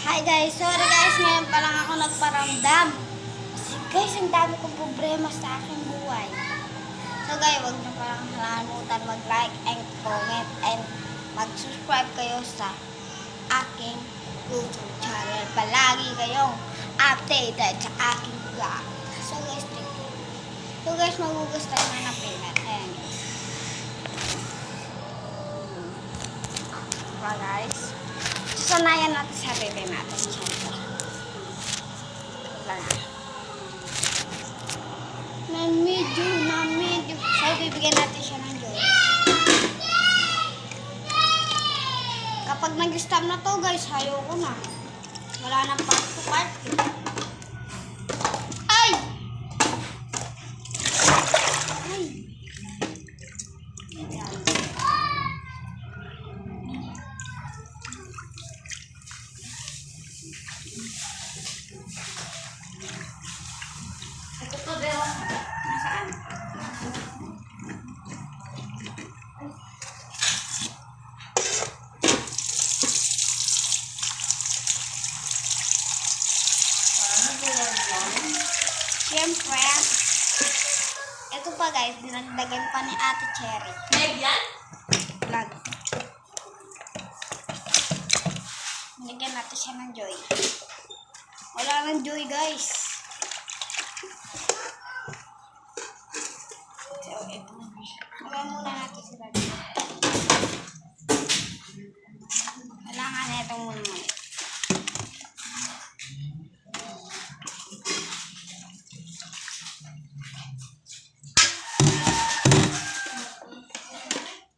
Hi guys, sorry guys, ngayon pa lang ako nagparamdam. Kasi guys, ang dami kong problema sa aking buhay. So guys, huwag niyo parang kalimutan mag-like and comment and mag-subscribe kayo sa aking YouTube channel. Palagi kayong updated sa aking vlog. So guys, thank you. So guys, magugas tayo na ng payment. Ayan guys. Diba guys? Sanayan natin sa bebe natin. Siyempre. Na medyo. So, bibigyan natin siya ng joy. Kapag nag-stop na to guys, ayaw ko na. Wala nang part to part. Ay! Ay! Ito po, Bella. Nasaan? Siyempre, ito pa guys, dinagdagan pa ni Ate Cherry. Meg yan? Vlog. Nagyan natin siya ng joy. Wala nang joy guys. So, ito. Wala muna natin sila dito. Kailangan na itong muna.